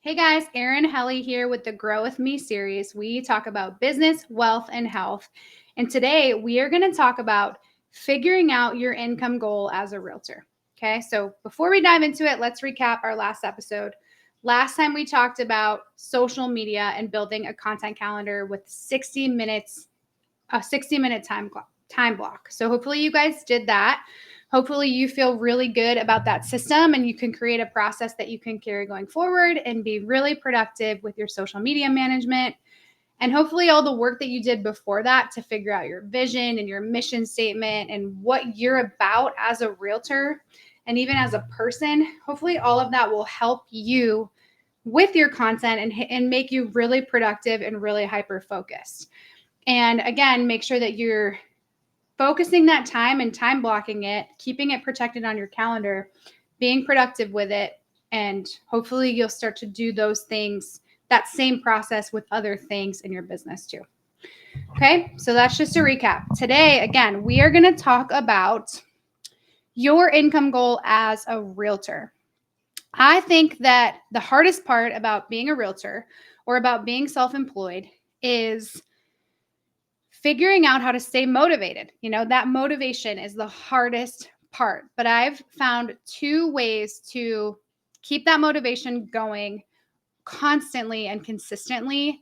Hey guys, Erin Helle here with the Grow With Me series. We talk about business, wealth, and health. And today we are going to talk about figuring out your income goal as a realtor. Okay, so before we dive into it, let's recap our last episode. Last time we talked about social media and building a content calendar with 60 minutes, a 60-minute time block. So hopefully you guys did that. Hopefully you feel really good about that system and you can create a process that you can carry going forward and be really productive with your social media management. And hopefully all the work that you did before that to figure out your vision and your mission statement and what you're about as a realtor and even as a person, hopefully all of that will help you with your content and make you really productive and really hyper focused. And again, make sure that you're focusing that time and time blocking it, keeping it protected on your calendar, being productive with it, and hopefully you'll start to do those things, that same process with other things in your business too. Okay, so that's just a recap. Today, again, we are going to talk about your income goal as a realtor. I think that the hardest part about being a realtor or about being self-employed is figuring out how to stay motivated. That motivation is the hardest part. But I've found two ways to keep that motivation going constantly and consistently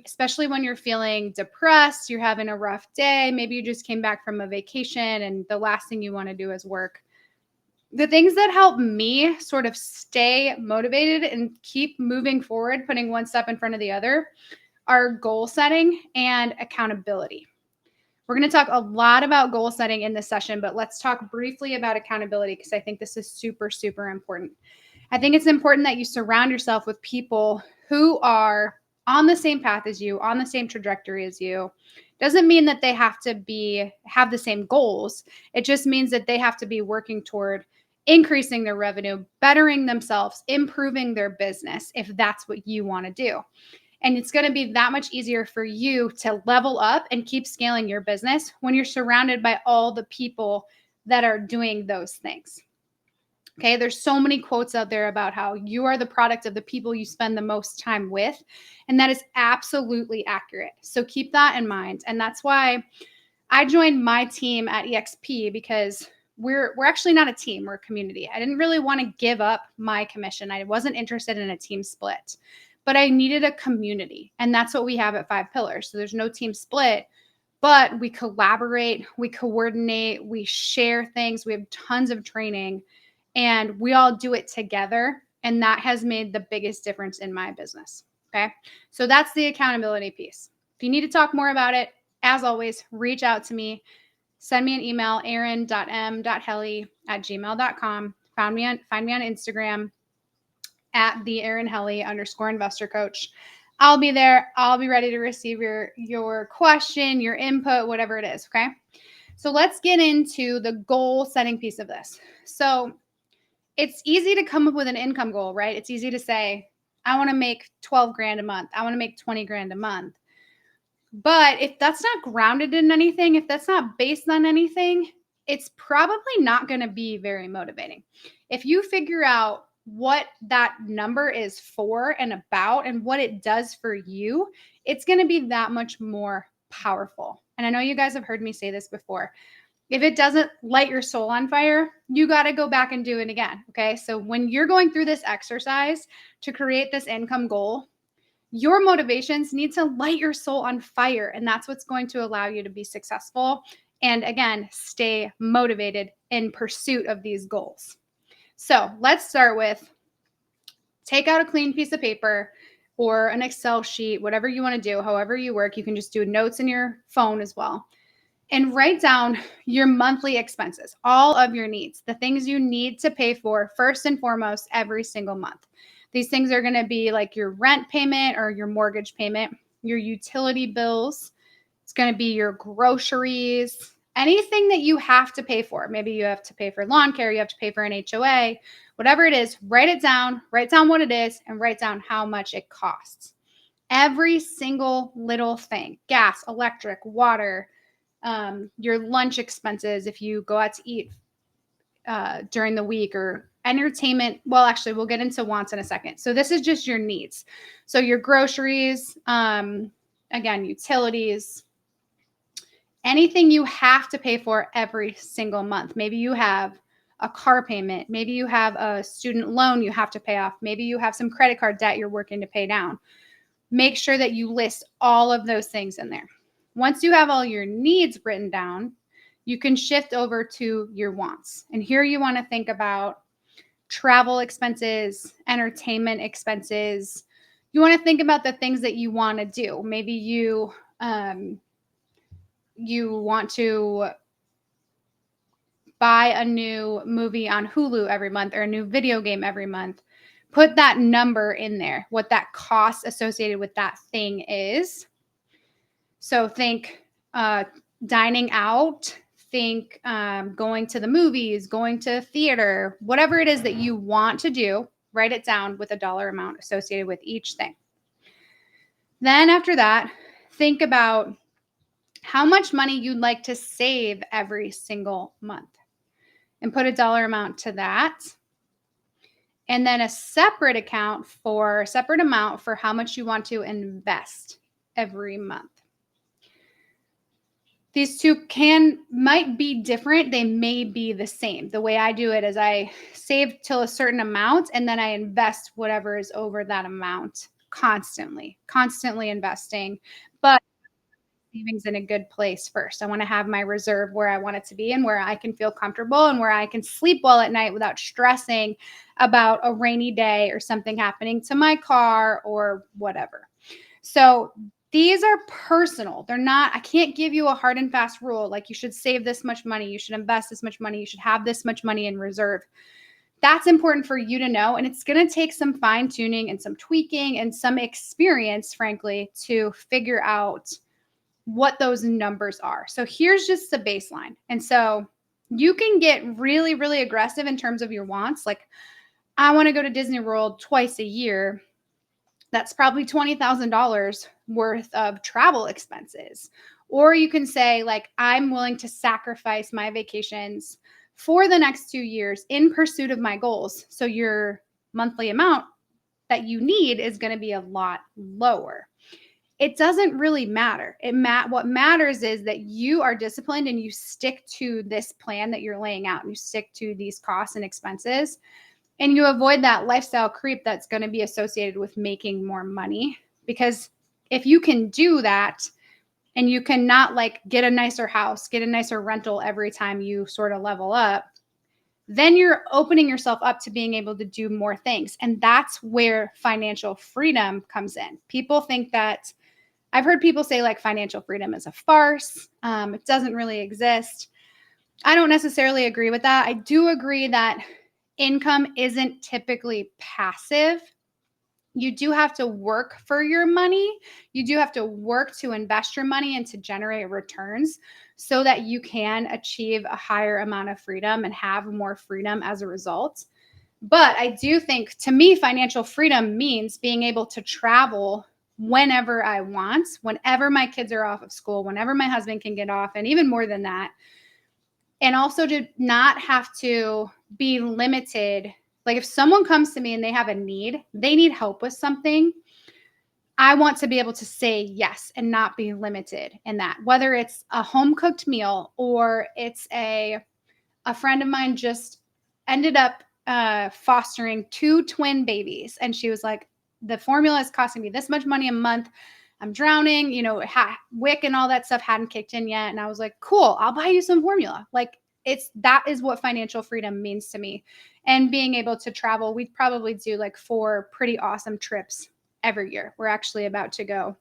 especially when you're feeling depressed, you're having a rough day, maybe you just came back from a vacation and the last thing you want to do is work. The things that help me sort of stay motivated and keep moving forward, putting one step in front of the other, are goal setting and accountability. We're going to talk a lot about goal setting in this session, but let's talk briefly about accountability because I think this is super, super important. I think it's important that you surround yourself with people who are on the same path as you, on the same trajectory as you. Doesn't mean that they have to have the same goals. It just means that they have to be working toward increasing their revenue, bettering themselves, improving their business if that's what you want to do. And it's going to be that much easier for you to level up and keep scaling your business when you're surrounded by all the people that are doing those things. Okay, there's so many quotes out there about how you are the product of the people you spend the most time with. And that is absolutely accurate. So keep that in mind. And that's why I joined my team at EXP, because we're actually not a team, we're a community. I didn't really want to give up my commission. I wasn't interested in a team split, but I needed a community. And that's what we have at 5 Pillars. So there's no team split, but we collaborate, we coordinate, we share things, we have tons of training, and we all do it together. And that has made the biggest difference in my business. Okay. So that's the accountability piece. If you need to talk more about it, as always, reach out to me. Send me an email, erin.m.helle@gmail.com. Find me on Instagram at the Erin Helle _investor coach. I'll be there. I'll be ready to receive your question, your input, whatever it is. Okay. So let's get into the goal setting piece of this. So it's easy to come up with an income goal, right? It's easy to say, I want to make 12 grand a month. I want to make 20 grand a month. But if that's not grounded in anything, if that's not based on anything, it's probably not going to be very motivating. If you figure out what that number is for and about and what it does for you, it's going to be that much more powerful. And I know you guys have heard me say this before. If it doesn't light your soul on fire, you got to go back and do it again. Okay. So when you're going through this exercise to create this income goal, your motivations need to light your soul on fire. And that's what's going to allow you to be successful. And again, stay motivated in pursuit of these goals. So let's start with, take out a clean piece of paper or an Excel sheet, whatever you want to do, however you work. You can just do notes in your phone as well. And write down your monthly expenses, all of your needs, the things you need to pay for first and foremost every single month. These things are going to be like your rent payment or your mortgage payment, your utility bills. It's going to be your groceries, anything that you have to pay for. Maybe you have to pay for lawn care, you have to pay for an HOA, whatever it is, write it down, write down what it is, and write down how much it costs. Every single little thing, gas, electric, water, your lunch expenses if you go out to eat during the week or entertainment. Well, actually, we'll get into wants in a second. So this is just your needs. So your groceries, again, utilities, anything you have to pay for every single month. Maybe you have a car payment. Maybe you have a student loan you have to pay off. Maybe you have some credit card debt you're working to pay down. Make sure that you list all of those things in there. Once you have all your needs written down, you can shift over to your wants. And here you want to think about travel expenses, entertainment expenses. You want to think about the things that you want to do. Maybe you want to buy a new movie on Hulu every month or a new video game every month. Put that number in there, what that cost associated with that thing is. So think dining out, think going to the movies, going to theater, whatever it is that you want to do, write it down with a dollar amount associated with each thing. Then after that, think about how much money you'd like to save every single month and put a dollar amount to that. And then a separate amount for how much you want to invest every month. These two might be different. They may be the same. The way I do it is I save till a certain amount and then I invest whatever is over that amount constantly investing. But savings in a good place first. I want to have my reserve where I want it to be and where I can feel comfortable and where I can sleep well at night without stressing about a rainy day or something happening to my car or whatever. So these are personal. They're not, I can't give you a hard and fast rule like you should save this much money, you should invest this much money, you should have this much money in reserve. That's important for you to know. And it's going to take some fine tuning and some tweaking and some experience, frankly, to figure out what those numbers are. So here's just the baseline. And so you can get really, really aggressive in terms of your wants. Like, I want to go to Disney World twice a year. That's probably $20,000 worth of travel expenses. Or you can say, like, I'm willing to sacrifice my vacations for the next 2 years in pursuit of my goals. So your monthly amount that you need is going to be a lot lower. It doesn't really matter. What matters is that you are disciplined and you stick to this plan that you're laying out and you stick to these costs and expenses and you avoid that lifestyle creep that's going to be associated with making more money. Because if you can do that and you cannot like get a nicer house, get a nicer rental every time you sort of level up, then you're opening yourself up to being able to do more things. And that's where financial freedom comes in. People think that I've heard people say like financial freedom is a farce. It doesn't really exist. I don't necessarily agree with that. I do agree that income isn't typically passive. You do have to work for your money. You do have to work to invest your money and to generate returns so that you can achieve a higher amount of freedom and have more freedom as a result. But I do think, to me, financial freedom means being able to travel whenever I want, whenever my kids are off of school, whenever my husband can get off, and even more than that. And also to not have to be limited. Like if someone comes to me and they have a need, they need help with something, I want to be able to say yes and not be limited in that. Whether it's a home cooked meal or it's a friend of mine just ended up fostering 2 twin babies. And she was like, the formula is costing me this much money a month. I'm drowning, WIC and all that stuff hadn't kicked in yet. And I was like, cool, I'll buy you some formula. Like that is what financial freedom means to me. And being able to travel, we'd probably do like 4 pretty awesome trips every year. We're actually about to go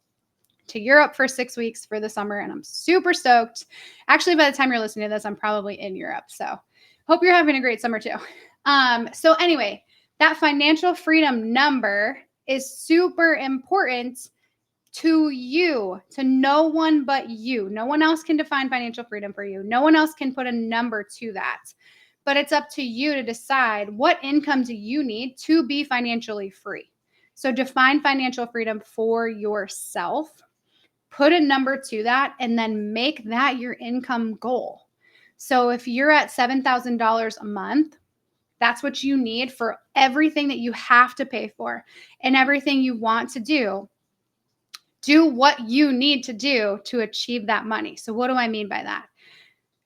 to Europe for 6 weeks for the summer. And I'm super stoked. Actually, by the time you're listening to this, I'm probably in Europe. So hope you're having a great summer too. So anyway, that financial freedom number is super important to you, to no one but you. No one else can define financial freedom for you. No one else can put a number to that. But it's up to you to decide what income do you need to be financially free. So define financial freedom for yourself, put a number to that, and then make that your income goal. So if you're at $7,000 a month, That's what you need for everything that you have to pay for and everything you want to do. Do what you need to do to achieve that money. So, what do I mean by that?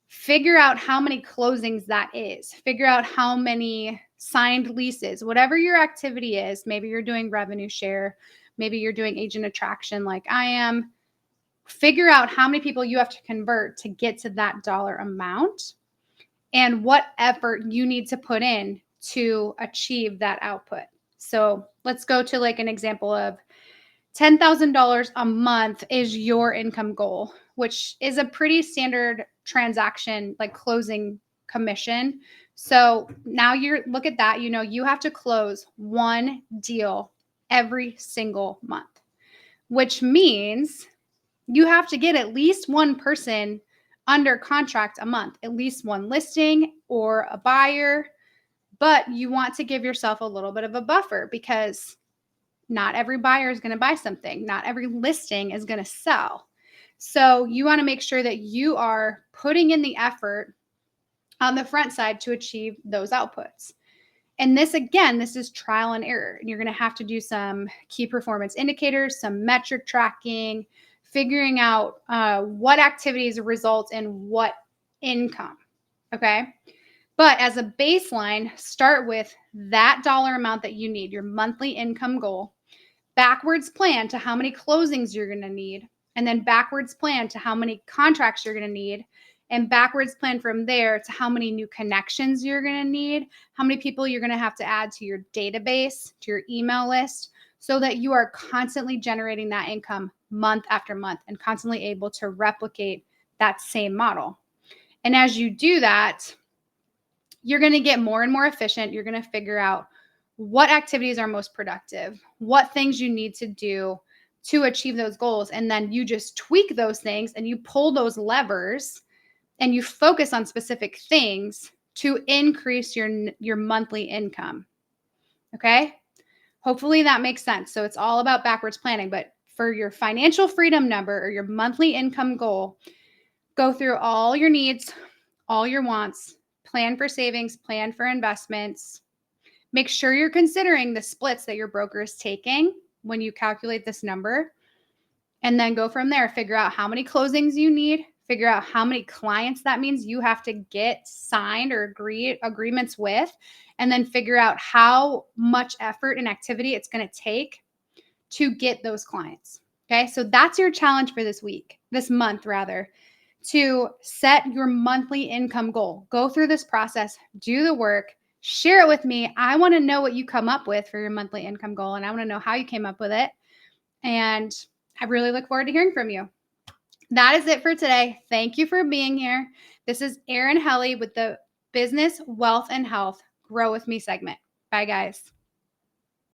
Figure out how many closings that is. Figure out how many signed leases, whatever your activity is. Maybe you're doing revenue share, maybe you're doing agent attraction like I am. Figure out how many people you have to convert to get to that dollar amount and what effort you need to put in to achieve that output. So let's go to like an example of $10,000 a month is your income goal, which is a pretty standard transaction, like closing commission. So now look at that, you have to close one deal every single month, which means you have to get at least one person under contract a month, at least one listing or a buyer. But you want to give yourself a little bit of a buffer because not every buyer is going to buy something. Not every listing is going to sell. So you want to make sure that you are putting in the effort on the front side to achieve those outputs. And this, again, this is trial and error. And you're going to have to do some key performance indicators, some metric tracking, figuring out what activities result in what income. Okay. But as a baseline, start with that dollar amount that you need, your monthly income goal. Backwards plan to how many closings you're going to need, and then backwards plan to how many contracts you're going to need, and backwards plan from there to how many new connections you're going to need, how many people you're going to have to add to your database, to your email list, so that you are constantly generating that income month after month and constantly able to replicate that same model. And as you do that, you're going to get more and more efficient. You're going to figure out what activities are most productive, what things you need to do to achieve those goals. And then you just tweak those things and you pull those levers and you focus on specific things to increase your monthly income. Okay? Hopefully that makes sense. So it's all about backwards planning, but for your financial freedom number or your monthly income goal, go through all your needs, all your wants, plan for savings, plan for investments. Make sure you're considering the splits that your broker is taking when you calculate this number. And then go from there. Figure out how many closings you need. Figure out how many clients that means you have to get signed or agreements with. And then figure out how much effort and activity it's going to take to get those clients. Okay. So that's your challenge for this month rather, to set your monthly income goal. Go through this process, do the work. Share it with me. I want to know what you come up with for your monthly income goal, and I want to know how you came up with it. And I really look forward to hearing from you. That is it for today. Thank you for being here. This is Erin Helle with the Business, Wealth, and Health Grow With Me segment. Bye, guys.